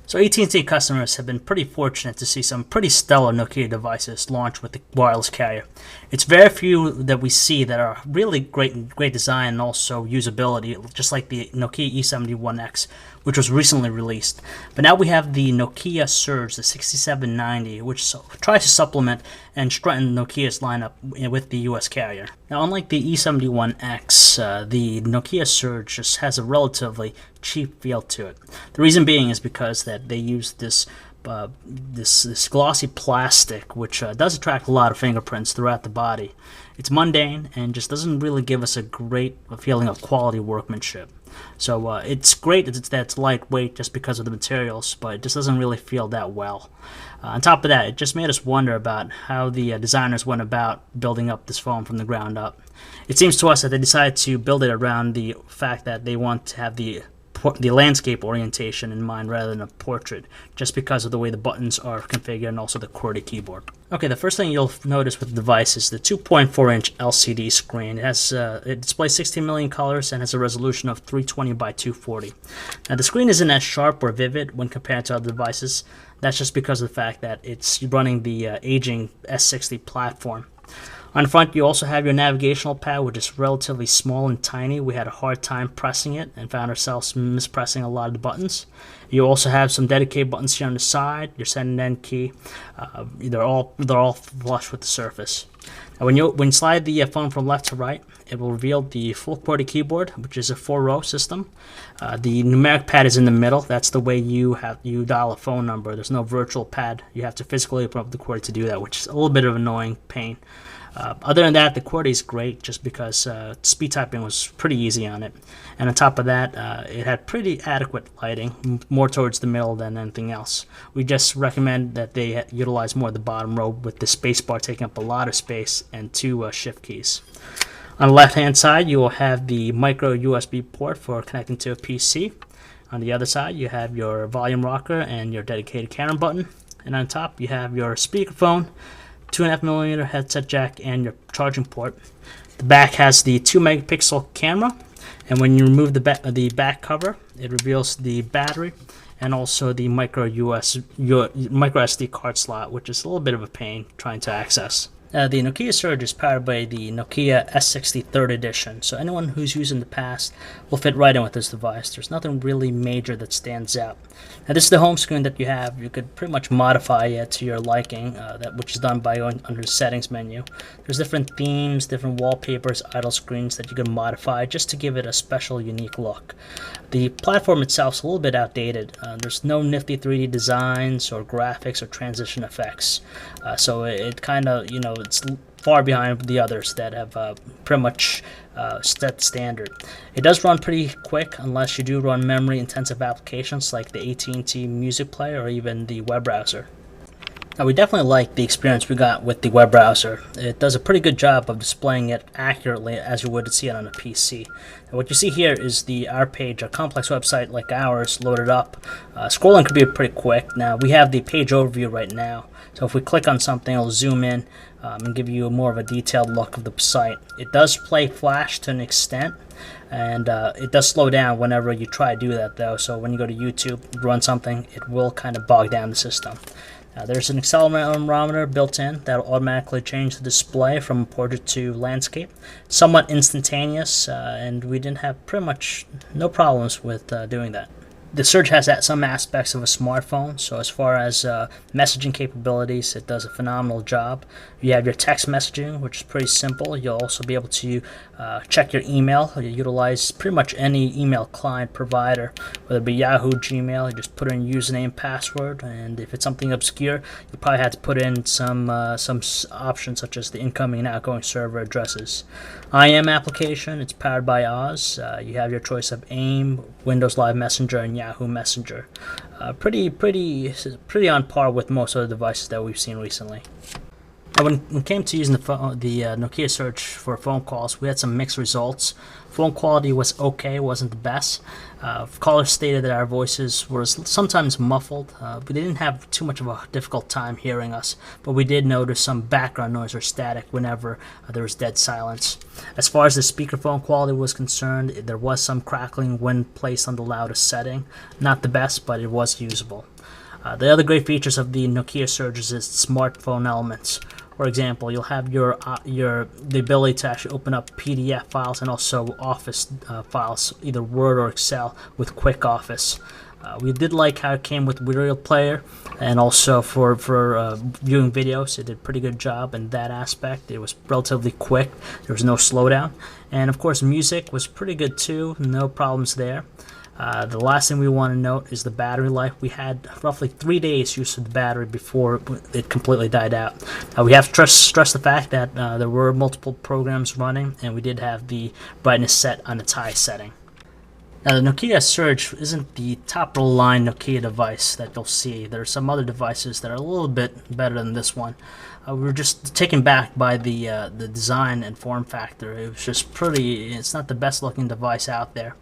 So AT&T customers have been pretty fortunate to see some pretty stellar Nokia devices launch with the wireless carrier. It's very few that we see that are really great design and also usability, just like the Nokia E71X, which was recently released. But now we have the Nokia Surge, the 6790, which tries to supplement and strengthen Nokia's lineup with the US carrier. Now, unlike the E71X, the Nokia Surge just has a relatively cheap feel to it. The reason being is because that they use this glossy plastic, which does attract a lot of fingerprints throughout the body. It's mundane and just doesn't really give us a great feeling of quality workmanship. So it's great that it's lightweight just because of the materials, but it just doesn't really feel that well. On top of that, it just made us wonder about how the designers went about building up this phone from the ground up. It seems to us that they decided to build it around the fact that they want to have the landscape orientation in mind rather than a portrait, just because of the way the buttons are configured and also the QWERTY keyboard. Okay, the first thing you'll notice with the device is the 2.4-inch LCD screen. It displays 16 million colors and has a resolution of 320 by 240. Now, the screen isn't as sharp or vivid when compared to other devices. That's just because of the fact that it's running the aging S60 platform. On the front, you also have your navigational pad, which is relatively small and tiny. We had a hard time pressing it and found ourselves mispressing a lot of the buttons. You also have some dedicated buttons here on the side, your send and end key. They're all flush with the surface. Now, when you slide the phone from left to right, it will reveal the full QWERTY keyboard, which is a 4-row system. The numeric pad is in the middle. That's the way you dial a phone number. There's no virtual pad. You have to physically open up the QWERTY to do that, which is a little bit of an annoying pain. Other than that, the QWERTY is great just because speed typing was pretty easy on it. And on top of that, it had pretty adequate lighting, more towards the middle than anything else. We just recommend that they utilize more of the bottom row with the space bar taking up a lot of space and 2 shift keys. On the left-hand side, you will have the micro USB port for connecting to a PC. On the other side, you have your volume rocker and your dedicated camera button. And on top, you have your speakerphone, 2.5mm headset jack, and your charging port. The back has the 2-megapixel camera, and when you remove the back cover, it reveals the battery and also the micro SD card slot, which is a little bit of a pain trying to access. The Nokia Surge is powered by the Nokia S60 3rd edition, so anyone who's used in the past will fit right in with this device. There's nothing really major that stands out. Now, this is the home screen that you have. You could pretty much modify it to your liking, which is done by going under the settings menu. There's different themes, different wallpapers, idle screens that you can modify just to give it a special, unique look. The platform itself is a little bit outdated. There's no nifty 3D designs or graphics or transition effects, so it kind of, it's far behind the others that have pretty much set standard. It does run pretty quick unless you do run memory-intensive applications like the AT&T Music Player or even the web browser. Now, we definitely like the experience we got with the web browser. It does a pretty good job of displaying it accurately as you would see it on a PC. Now, what you see here is our page, a complex website like ours, loaded up. Scrolling could be pretty quick. Now, we have the page overview right now. So if we click on something, it'll zoom in and give you more of a detailed look of the site. It does play Flash to an extent, and it does slow down whenever you try to do that, though. So when you go to YouTube, run something, it will kind of bog down the system. There's an accelerometer built in that will automatically change the display from portrait to landscape. Somewhat instantaneous, and we didn't have pretty much no problems with doing that. The Surge has some aspects of a smartphone, so as far as messaging capabilities, it does a phenomenal job. You have your text messaging, which is pretty simple. You'll also be able to check your email. You utilize pretty much any email client provider, whether it be Yahoo, Gmail. You just put in username, password, and if it's something obscure, you probably have to put in some options such as the incoming and outgoing server addresses. IM application, it's powered by Oz. You have your choice of AIM, Windows Live Messenger, and Yahoo Messenger. Pretty on par with most other devices that we've seen recently. When it came to using the Nokia Surge for phone calls, we had some mixed results. Phone quality was okay, wasn't the best. Callers stated that our voices were sometimes muffled. We didn't have too much of a difficult time hearing us, but we did notice some background noise or static whenever there was dead silence. As far as the speakerphone quality was concerned, there was some crackling when placed on the loudest setting. Not the best, but it was usable. The other great features of the Nokia Surges is smartphone elements. For example, you'll have the ability to actually open up PDF files and also Office files, either Word or Excel, with Quick Office. We did like how it came with video player, and also for viewing videos. It did a pretty good job in that aspect. It was relatively quick. There was no slowdown, and of course, music was pretty good too. No problems there. The last thing we want to note is the battery life. We had roughly 3 days use of the battery before it completely died out. We have to stress the fact that there were multiple programs running, and we did have the brightness set on its high setting. Now, the Nokia Surge isn't the top-of-the-line Nokia device that you'll see. There are some other devices that are a little bit better than this one. We were just taken back by the design and form factor. It was just pretty. It's not the best-looking device out there.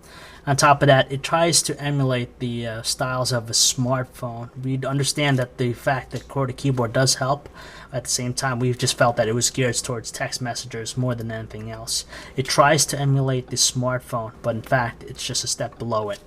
On top of that, it tries to emulate the styles of a smartphone. We understand that the fact that QWERTY keyboard does help. At the same time, we've just felt that it was geared towards text messengers more than anything else. It tries to emulate the smartphone, but in fact, it's just a step below it.